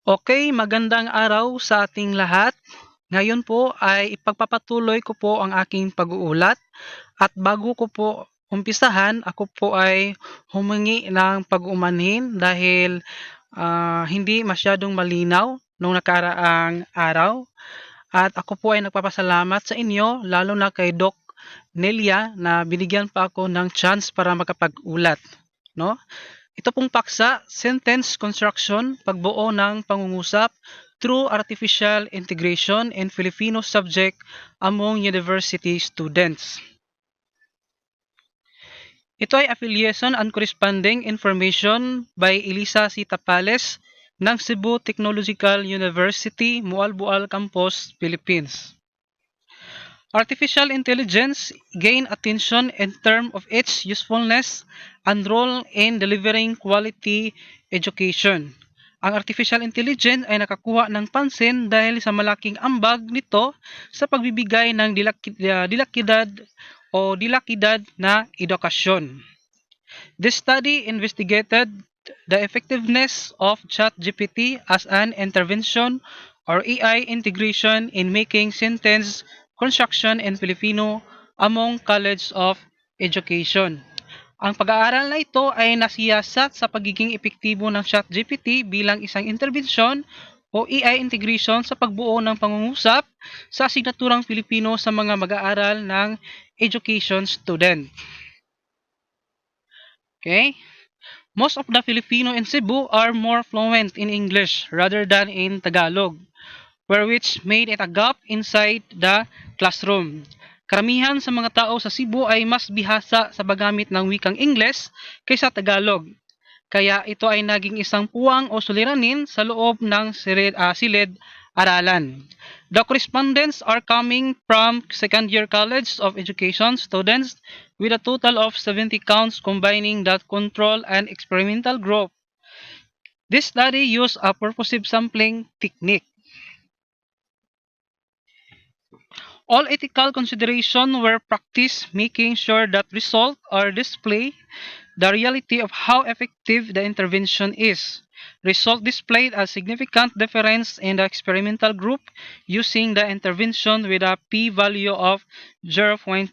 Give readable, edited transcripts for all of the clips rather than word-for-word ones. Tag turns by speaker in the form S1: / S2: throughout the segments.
S1: Okay, magandang araw sa ating lahat. Ngayon po ay ipagpapatuloy ko po ang aking pag-uulat at bago ko po umpisahan, ako po ay humingi ng pag-uumanhin dahil hindi masyadong malinaw nung nakaraang araw at ako po ay nagpapasalamat sa inyo lalo na kay Doc Nelia na binigyan pa ako ng chance para makapag-ulat, no? Ito pong paksa, sentence construction, pagbuo ng pangungusap through artificial integration in Filipino subject among university students. Ito ay affiliation and corresponding information by Elisa C. Tapales ng Cebu Technological University, Mualbual Campus, Philippines. Artificial intelligence gain attention in terms of its usefulness and role in delivering quality education. Ang artificial intelligence ay nakakuha ng pansin dahil sa malaking ambag nito sa pagbibigay ng dilakidad na edukasyon. This study investigated the effectiveness of ChatGPT as an intervention or AI integration in making sentence construction in Filipino among College of Education. Ang pag-aaral na ito ay nasiyasat sa pagiging epektibo ng ChatGPT bilang isang interbensyon o AI integration sa pagbuo ng pangungusap sa asignaturang Filipino sa mga mag-aaral ng education student. Okay? Most of the Filipino in Cebu are more fluent in English rather than in Tagalog, where which made it a gap inside the classroom. Karamihan sa mga tao sa Cebu ay mas bihasa sa paggamit ng wikang Ingles kaysa Tagalog. Kaya ito ay naging isang puwang o suliranin sa loob ng silid-aralan. The correspondents are coming from second-year College of Education students with a total of 70 counts combining the control and experimental group. This study used a purposive sampling technique. All ethical considerations were practiced, making sure that results are displayed the reality of how effective the intervention is. Result displayed a significant difference in the experimental group using the intervention with a p-value of 0.00.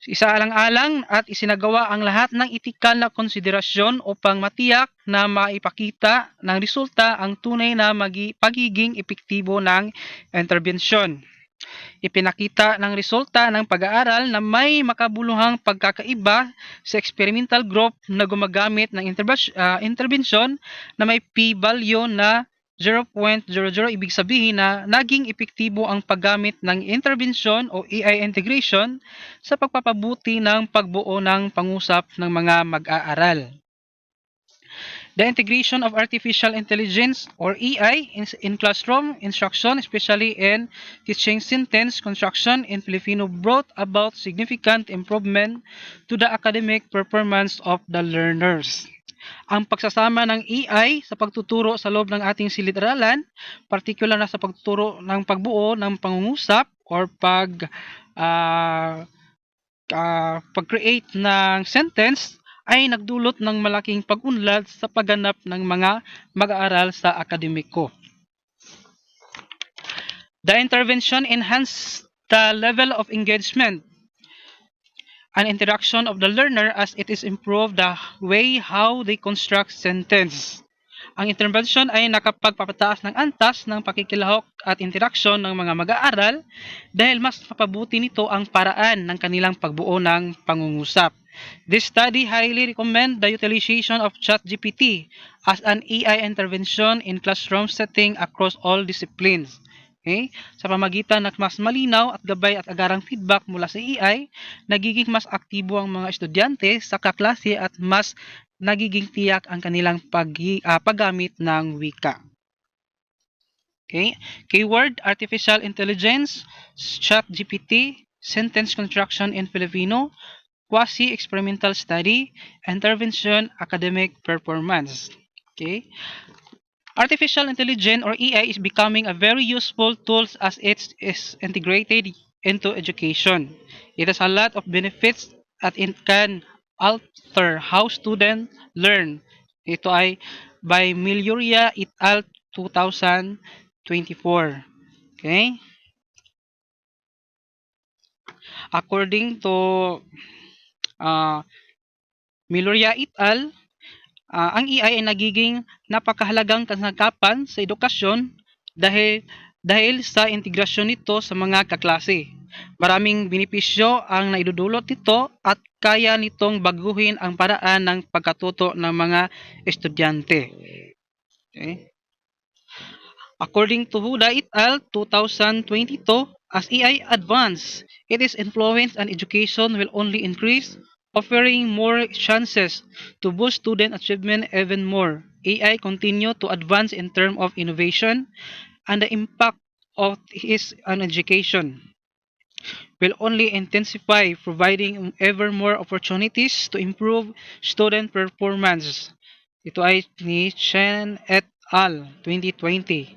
S1: Isaalang-alang at isinagawa ang lahat ng etikal na konsiderasyon upang matiyak na maipakita ng resulta ang tunay na pagiging epektibo ng intervensyon. Ipinakita ng resulta ng pag-aaral na may makabuluhang pagkakaiba sa experimental group na gumagamit ng intervention na may p-value na 0.00, ibig sabihin na naging epektibo ang paggamit ng intervention o AI integration sa pagpapabuti ng pagbuo ng pangusap ng mga mag-aaral. The integration of artificial intelligence or AI in classroom instruction, especially in teaching sentence construction in Filipino, brought about significant improvement to the academic performance of the learners. Ang pagsasama ng AI sa pagtuturo sa loob ng ating silid-aralan, particular na sa pagtuturo ng pagbuo ng pangungusap or pag-create ng sentence, ay nagdulot ng malaking pag-unlad sa pagganap ng mga mag-aaral sa akademiko. The intervention enhanced the level of engagement and interaction of the learner as it is improved the way how they construct sentence. Ang intervention ay nakapagpapataas ng antas ng pakikilahok at interaksyon ng mga mag-aaral dahil mas mapabuti nito ang paraan ng kanilang pagbuo ng pangungusap. This study highly recommend the utilization of ChatGPT as an AI intervention in classroom setting across all disciplines. Okay? Sa pamagitan ng mas malinaw at gabay at agarang feedback mula sa AI, nagiging mas aktibo ang mga estudyante sa kaklase at mas nagiging tiyak ang kanilang paggamit ng wika. Okay? Keyword, artificial intelligence, ChatGPT, sentence construction in Filipino, quasi-experimental study, intervention, academic performance. Okay? Artificial intelligence or AI is becoming a very useful tool as it is integrated into education. It has a lot of benefits that it can alter how students learn. Ito ay by Miluria et al. 2024. Okay? According to uh, Miluria et al., ang AI ay nagiging napakahalagang kasangkapan sa edukasyon dahil dahil sa integrasyon nito sa mga kaklase. Maraming benepisyo ang naidudulot nito at kaya nitong baguhin ang paraan ng pagkatuto ng mga estudyante. Okay? According to Huda et al. 2022, as AI advance, its influence on education will only increase, offering more chances to boost student achievement even more. AI continue to advance in terms of innovation and the impact of its on education will only intensify, providing ever more opportunities to improve student performance. Ito ay ni Chen et al. 2020.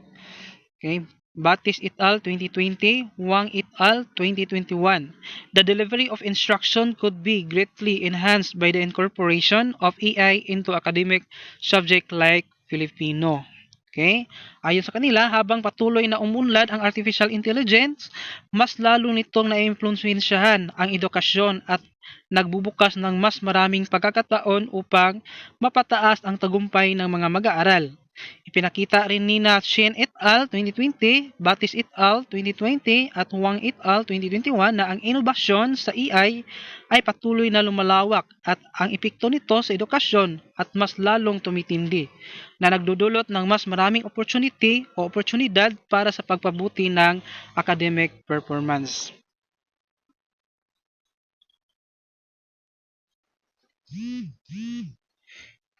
S1: Okay. Batis et al. 2020, Wang et al. 2021. The delivery of instruction could be greatly enhanced by the incorporation of AI into academic subject like Filipino. Okay? Ayon sa kanila, habang patuloy na umunlad ang artificial intelligence, mas lalo nitong naimpluwensyahan ang edukasyon at nagbubukas ng mas maraming pagkakataon upang mapataas ang tagumpay ng mga mag-aaral. Ipinakita rin ni Chen et al. 2020, Batis et al. 2020 at Wang et al. 2021 na ang inobasyon sa AI ay patuloy na lumalawak at ang epekto nito sa edukasyon at mas lalong tumitindi na nagdudulot ng mas maraming opportunity o oportunidad para sa pagpabuti ng academic performance.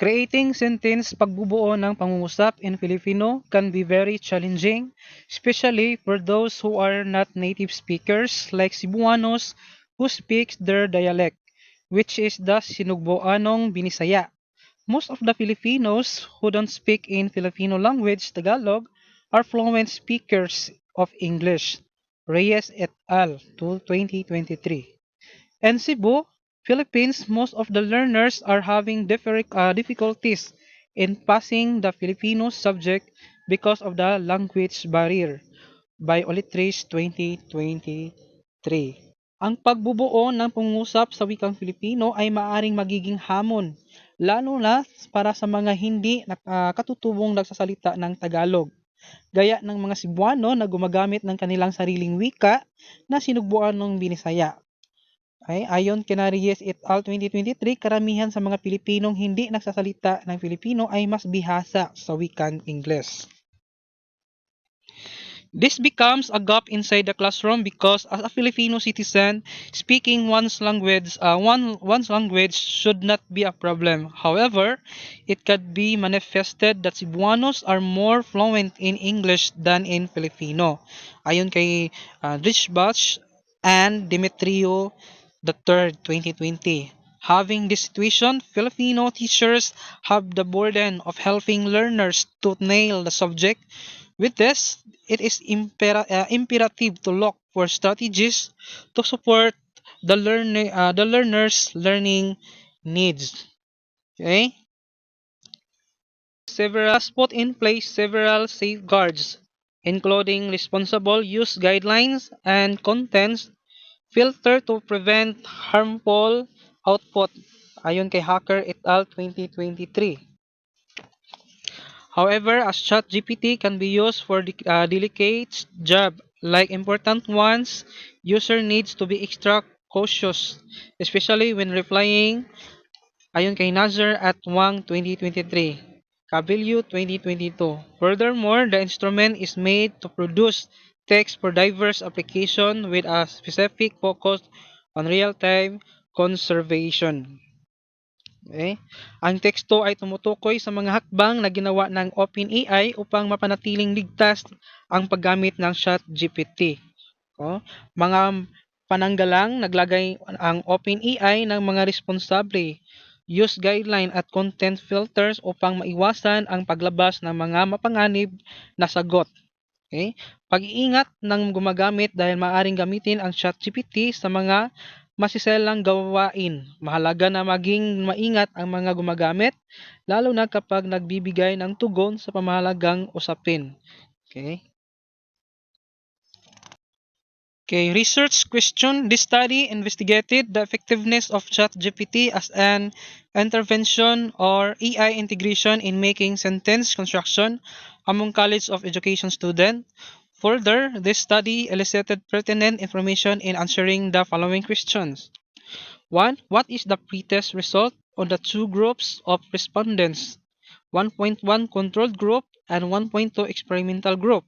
S1: Creating sentence pagbubuo ng pangungusap in Filipino can be very challenging, especially for those who are not native speakers like Cebuanos who speak their dialect, which is the Sinugboanong Binisaya. Most of the Filipinos who don't speak in Filipino language Tagalog are fluent speakers of English. Reyes et al. 2023. In Cebu, Philippines, most of the learners are having difficulties in passing the Filipino subject because of the language barrier by Olitrish 2023. Ang pagbubuo ng pangungusap sa wikang Filipino ay maaring magiging hamon, lalo na para sa mga hindi katutubong nagsasalita ng Tagalog, gaya ng mga Cebuano na gumagamit ng kanilang sariling wika na Sinugboanong Binisaya. Ay, ayon kina Reyes et al. 2023, karamihan sa mga Pilipinong hindi nagsasalita ng Filipino ay mas bihasa sa wikang Ingles. This becomes a gap inside the classroom because as a Filipino citizen, speaking one's language should not be a problem. However, it could be manifested that Cebuanos are more fluent in English than in Filipino. Ayon kay Richbach and Demetrio the 3rd, 2020. Having this situation, Filipino teachers have the burden of helping learners to nail the subject. With this, it is imperative to look for strategies to support the learner's learning needs. Okay? Several has put in place several safeguards, including responsible use guidelines and contents filter to prevent harmful output, ayon kay Hacker et al. 2023. However, as ChatGPT can be used for delicate job like important ones, user needs to be extra cautious, especially when replying, ayon kay Nazar at Wang 2023. Cabillo 2022. Furthermore, the instrument is made to produce text for diverse application with a specific focus on real-time conservation. Okay? Ang teksto ay tumutukoy sa mga hakbang na ginawa ng OpenAI upang mapanatiling ligtas ang paggamit ng ChatGPT. Mga pananggalang naglagay ang OpenAI ng mga responsable use guideline at content filters upang maiwasan ang paglabas ng mga mapanganib na sagot. Okay? Pag-iingat ng gumagamit dahil maaaring gamitin ang ChatGPT sa mga masiselang gawain. Mahalaga na maging maingat ang mga gumagamit, lalo na kapag nagbibigay ng tugon sa pamahalagang usapin. Okay? Okay, research question. This study investigated the effectiveness of ChatGPT as an intervention or AI integration in making sentence construction among College of Education students. Further, this study elicited pertinent information in answering the following questions. 1. What is the pretest result on the two groups of respondents? 1.1 controlled group and 1.2 experimental group.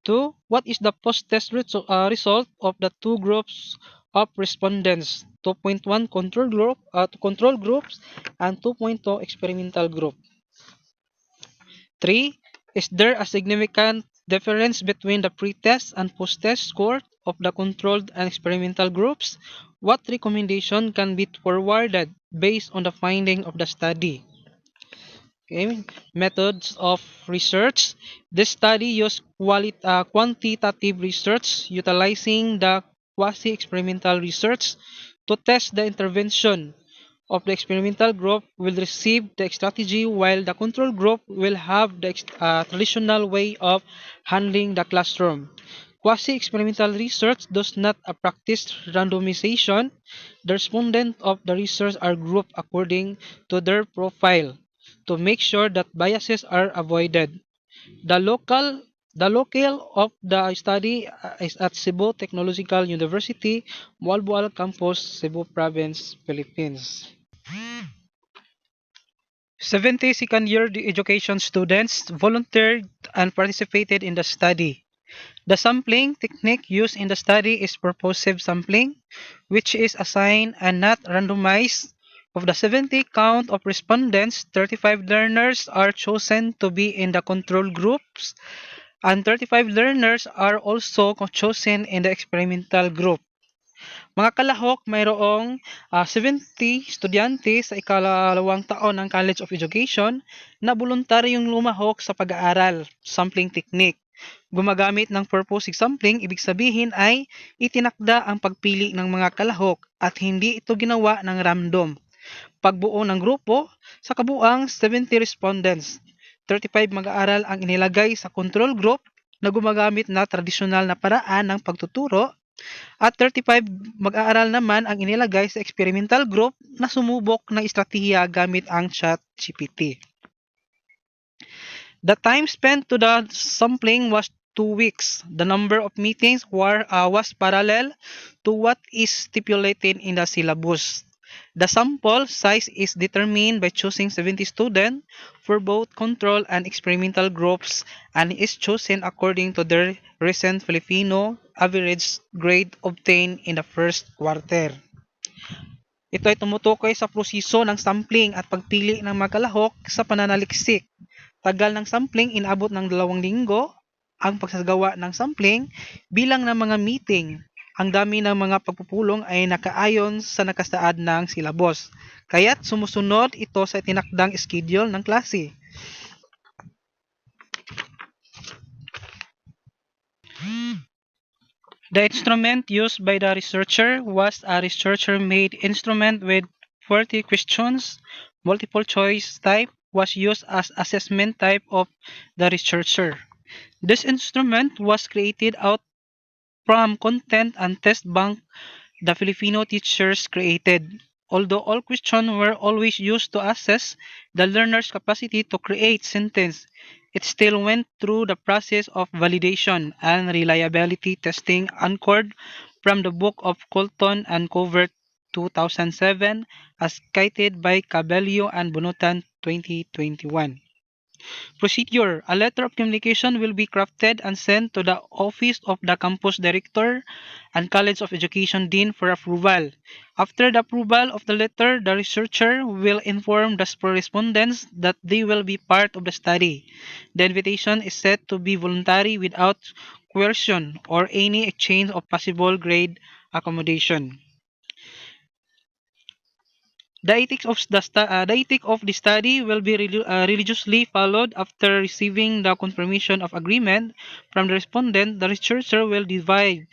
S1: 2. What is the post-test result of the two groups of respondents? 2.1 control groups and 2.2 experimental group. 3. Is there a significant difference between the pre-test and post-test score of the controlled and experimental groups? What recommendation can be forwarded based on the finding of the study? Okay. Methods of research. This study used quantitative research utilizing the quasi-experimental research to test the intervention of the experimental group will receive the strategy while the control group will have the traditional way of handling the classroom. Quasi-experimental research does not practice randomization. The respondents of the research are grouped according to their profile to make sure that biases are avoided. The local the locale of the study is at Cebu Technological University, Boalboal Campus, Cebu Province, Philippines. 70 second-year education students volunteered and participated in the study. The sampling technique used in the study is purposive sampling, which is assigned and not randomized. Of the 70 count of respondents, 35 learners are chosen to be in the control groups, and 35 learners are also chosen in the experimental group. Mga kalahok, mayroong 70 estudyante sa ikalawang taon ng College of Education na voluntaryong lumahok sa pag-aaral, sampling technique. Gumagamit ng purposive sampling, ibig sabihin ay itinakda ang pagpili ng mga kalahok at hindi ito ginawa ng random. Pagbuo ng grupo, sa kabuang 70 respondents, 35 mag-aaral ang inilagay sa control group na gumagamit na tradisyonal na paraan ng pagtuturo at 35 mag-aaral naman ang inilagay sa experimental group na sumubok ng estratehiya gamit ang ChatGPT. The time spent to the sampling was 2 weeks. The number of meetings was parallel to what is stipulated in the syllabus. The sample size is determined by choosing 70 students for both control and experimental groups and is chosen according to their recent Filipino average grade obtained in the first quarter. Ito ay tumutukoy sa proseso ng sampling at pagpili ng mga kalahok sa pananaliksik. Tagal ng sampling inabot ng 2 linggo. Ang pagsagawa ng sampling, bilang ng mga meeting, ang dami ng mga pagpupulong ay nakaayon sa nakasaad ng silabos. Kaya't sumusunod ito sa tinakdang schedule ng klase. The instrument used by the researcher was a researcher-made instrument with 40 questions. Multiple choice type was used as assessment type of the researcher. This instrument was created out from content and test bank the Filipino teachers created. Although all questions were always used to assess the learner's capacity to create sentence, it still went through the process of validation and reliability testing anchored from the book of Colton and Covert 2007 as cited by Cabello and Bunutan 2021. Procedure: a letter of communication will be crafted and sent to the office of the campus director and College of Education dean for approval. After the approval of the letter, the researcher will inform the respondents that they will be part of the study. The invitation is set to be voluntary without coercion or any exchange of possible grade accommodation. The ethic of the study will be religiously followed after receiving the confirmation of agreement from the respondent. The researcher will divide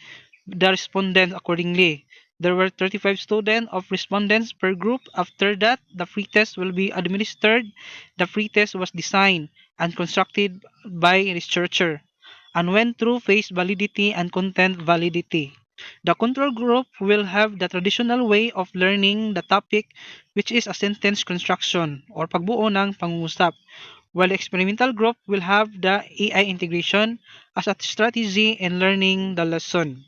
S1: the respondents accordingly. There were 35 students of respondents per group. After that, the pretest will be administered. The pretest was designed and constructed by a researcher and went through phase validity and content validity. The control group will have the traditional way of learning the topic, which is a sentence construction or pagbuo ng pangungusap, while the experimental group will have the AI integration as a strategy in learning the lesson.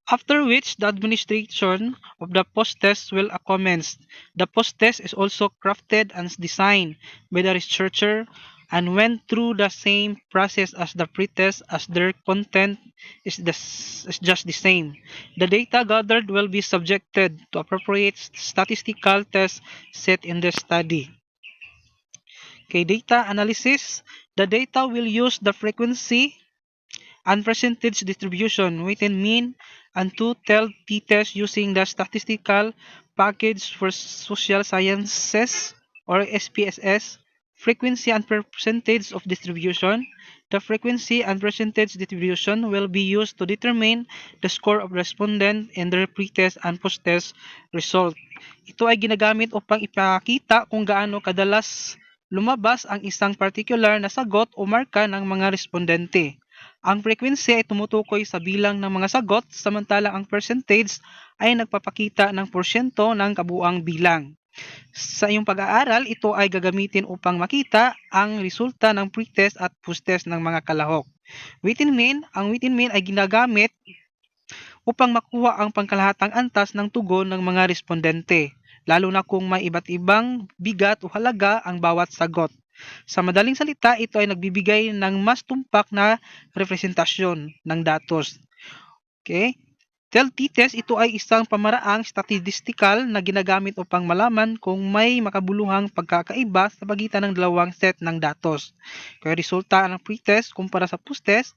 S1: After which, the administration of the post-test will commence. The post-test is also crafted and designed by the researcher and went through the same process as the pretest as their content is just the same. The data gathered will be subjected to appropriate statistical tests set in the study. Okay, data analysis. The data will use the frequency and percentage distribution within mean and two-tailed t-test using the statistical package for social sciences or SPSS, frequency and percentage of distribution. The frequency and percentage distribution will be used to determine the score of respondent in their pre-test and post-test result. Ito ay ginagamit upang ipakita kung gaano kadalas lumabas ang isang particular na sagot o marka ng mga respondente. Ang frequency ay tumutukoy sa bilang ng mga sagot, samantalang ang percentage ay nagpapakita ng porsyento ng kabuuang bilang. Sa iyong pag-aaral, ito ay gagamitin upang makita ang resulta ng pre-test at post-test ng mga kalahok. Ang within mean ay ginagamit upang makuha ang pangkalahatang antas ng tugon ng mga respondente, lalo na kung may iba't ibang bigat o halaga ang bawat sagot. Sa madaling salita, ito ay nagbibigay ng mas tumpak na representasyon ng datos. Okay? T-test, ito ay isang pamaraang statistical na ginagamit upang malaman kung may makabuluhang pagkakaiba sa pagitan ng dalawang set ng datos. Kaya resulta ng pre-test kumpara sa post-test,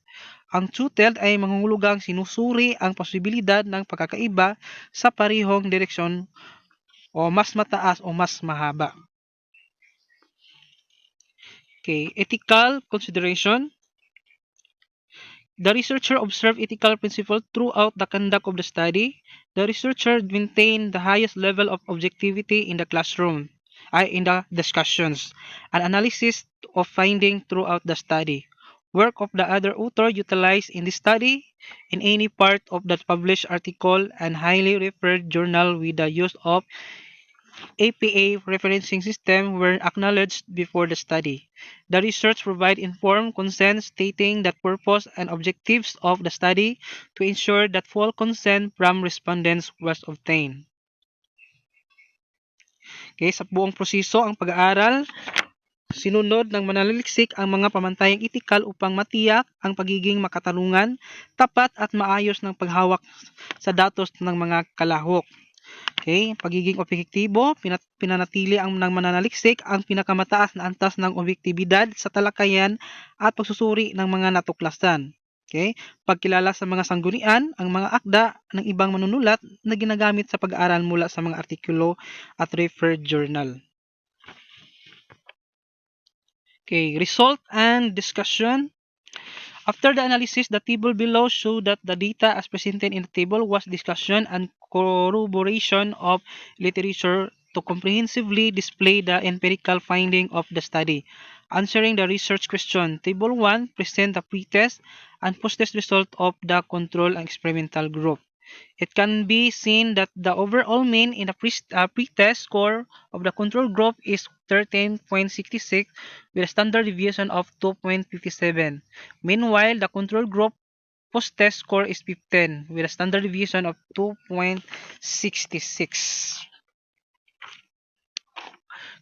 S1: ang two-tailed ay mangungulugang sinusuri ang posibilidad ng pagkakaiba sa parehong direksyon o mas mataas o mas mahaba. Okay, ethical consideration. The researcher observed ethical principles throughout the conduct of the study. The researcher maintained the highest level of objectivity in the classroom, in the discussions, and analysis of findings throughout the study. Work of the other author utilized in the study in any part of the published article and highly referred journal with the use of APA referencing system were acknowledged before the study. The research provided informed consent stating the purpose and objectives of the study to ensure that full consent from respondents was obtained. Okay, sa buong proseso ang pag-aaral, sinunod ng mananaliksik ang mga pamantayang etikal upang matiyak ang pagiging makatarungan, tapat at maayos ng paghawak sa datos ng mga kalahok. Okay, pagiging objektibo, pinanatili ang ng mananaliksik ang pinakamataas na antas ng objektibidad sa talakayan at pagsusuri ng mga natuklasan. Okay, pagkilala sa mga sanggunian, ang mga akda ng ibang manunulat na ginagamit sa pag-aaral mula sa mga artikulo at referred journal. Okay, result and discussion. After the analysis, the table below show that the data as presented in the table was discussion and corroboration of literature to comprehensively display the empirical finding of the study. Answering the research question, Table 1 present the pre-test and post-test result of the control and experimental group. It can be seen that the overall mean in the pre-test score of the control group is 13.66 with a standard deviation of 2.57. Meanwhile, the control group post-test score is 15 with a standard deviation of 2.66.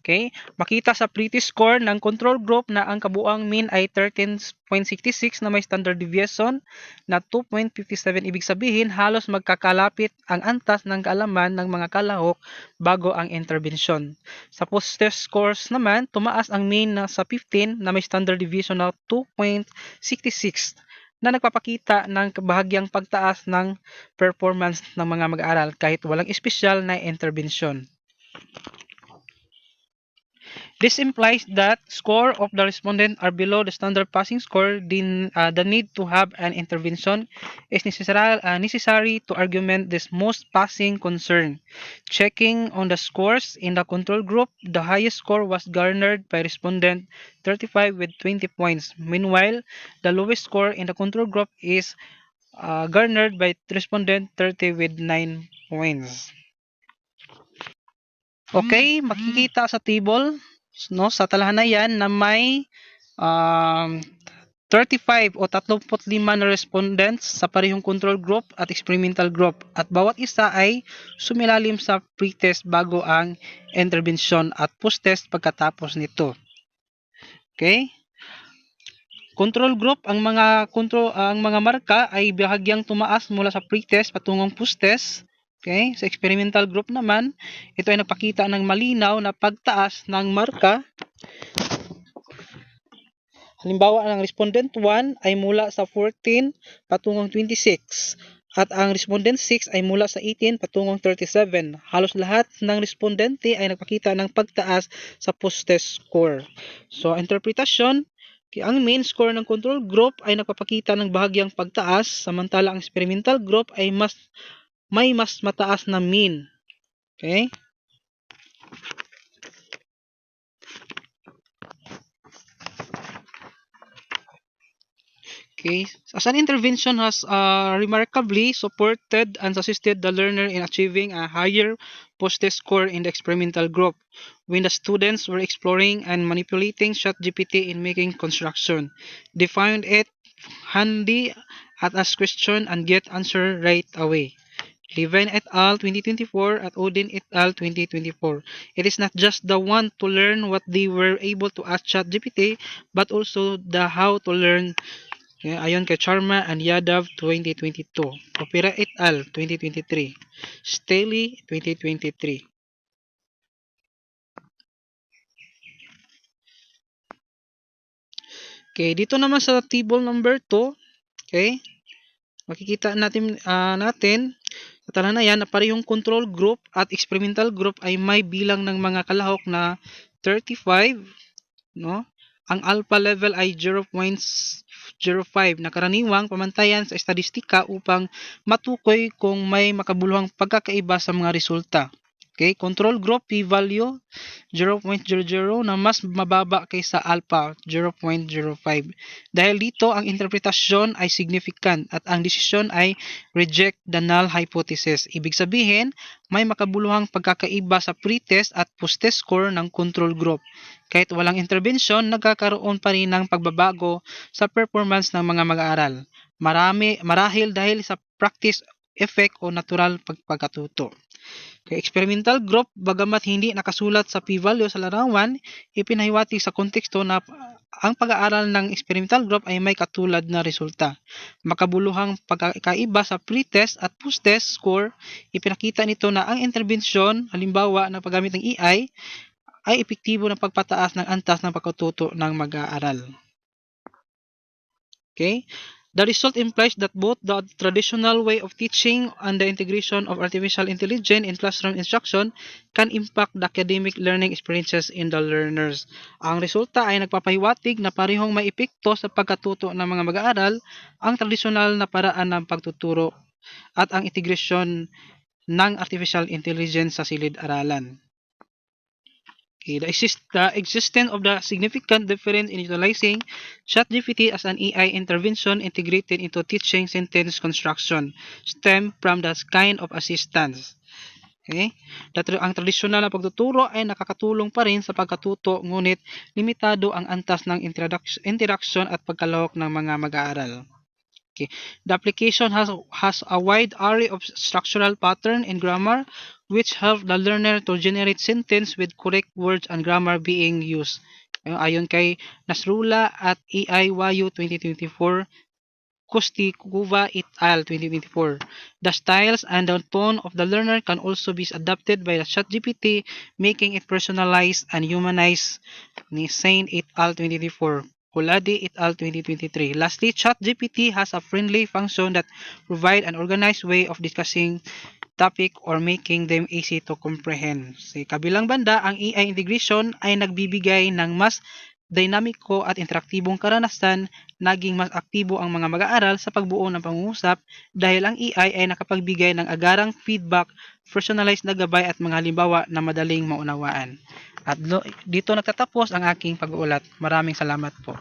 S1: Okay, makita sa pretest score ng control group na ang kabuang mean ay 13.66 na may standard deviation na 2.57. Ibig sabihin, halos magkakalapit ang antas ng kaalaman ng mga kalahok bago ang intervention. Sa post-test scores naman, tumaas ang mean na sa 15 na may standard deviation na 2.66 na nagpapakita ng bahagyang pagtaas ng performance ng mga mag-aaral kahit walang espesyal na intervention. This implies that score of the respondent are below the standard passing score. The need to have an intervention is necessary to argument this most passing concern. Checking on the scores in the control group, the highest score was garnered by respondent 35 with 20 points. Meanwhile, the lowest score in the control group is garnered by respondent 30 with 9 points. Okay, makikita sa table no sa talahanayan na may um, 35 o 35 na respondents sa parehong control group at experimental group at bawat isa ay sumilalim sa pre-test bago ang intervention at post-test pagkatapos nito. Okay? Control group, ang mga marka ay bahagyang tumaas mula sa pre-test patungong post-test. Okay? Sa experimental group naman, ito ay nagpakita ng malinaw na pagtaas ng marka. Halimbawa, ang respondent 1 ay mula sa 14 patungong 26 at ang respondent 6 ay mula sa 18 patungong 37. Halos lahat ng respondente ay nagpakita ng pagtaas sa post-test score. So, interpretasyon, ang main score ng control group ay nagpapakita ng bahagyang pagtaas, samantala ang experimental group ay may mas mataas na mean. Okay? Okay. As an intervention has remarkably supported and assisted the learner in achieving a higher post-test score in the experimental group when the students were exploring and manipulating ChatGPT in making construction. They found it handy at ask question and get answer right away. Levine et al. 2024 at Odin et al. 2024. It is not just the want to learn what they were able to ask ChatGPT, but also the how to learn. Okay, ayon kay Sharma and Yadav 2022. Opera et al. 2023. Staley 2023. Okay, dito naman sa table number 2, okay, makikita natin sa talahanayan na parehong control group at experimental group ay may bilang ng mga kalahok na 35, no? Ang alpha level ay 0.05 na karaniwang pamantayan sa estadistika upang matukoy kung may makabuluhang pagkakaiba sa mga resulta. Okay, control group p-value 0.00 na mas mababa kaysa alpha 0.05. Dahil dito ang interpretasyon ay significant at ang desisyon ay reject the null hypothesis. Ibig sabihin, may makabuluhang pagkakaiba sa pre-test at post-test score ng control group. Kahit walang intervention, nagkakaroon pa rin ng pagbabago sa performance ng mga mag-aaral. Marahil dahil sa practice effect o natural pagkatuto. Kay experimental group, bagamat hindi nakasulat sa p-value sa larawan, ipinahiwatig sa konteksto na ang pag-aaral ng experimental group ay may katulad na resulta. Makabuluhang pagkaiba sa pre-test at post-test score, ipinakita nito na ang intervention, halimbawa ng paggamit ng AI, ay epektibo ng pagpataas ng antas ng pagkatuto ng mag-aaral. Okay? The result implies that both the traditional way of teaching and the integration of artificial intelligence in classroom instruction can impact the academic learning experiences in the learners. Ang resulta ay nagpapahiwatig na parehong may epekto sa pagkatuto ng mga mag-aaral ang tradisyonal na paraan ng pagtuturo at ang integration ng artificial intelligence sa silid-aralan. Okay, the existence of the significant difference in utilizing ChatGPT as an AI intervention integrated into teaching sentence construction stem from that kind of assistance. Okay? Ang tradisyonal na pagtuturo ay nakakatulong pa rin sa pagkatuto ngunit limitado ang antas ng interaction at pagkalahok ng mga mag-aaral. Okay. The application has a wide array of structural pattern in grammar which help the learner to generate sentence with correct words and grammar being used. Ayon kay Nasrullah at AI Wayu 2024, Kostikova et al. 2024. The styles and the tone of the learner can also be adapted by the ChatGPT, making it personalized and humanized. Ni Sain et al. 2024. Kuladi et al. 2023. Lastly, ChatGPT has a friendly function that provide an organized way of discussing topic or making them easy to comprehend. Sa kabilang banda, ang AI integration ay nagbibigay ng mas dinamiko at interaktibong karanasan, naging mas aktibo ang mga mag-aaral sa pagbuo ng pangungusap dahil ang AI ay nakapagbigay ng agarang feedback, personalized na gabay at mga halimbawa na madaling maunawaan. At dito nagtatapos ang aking pag-uulat. Maraming salamat po.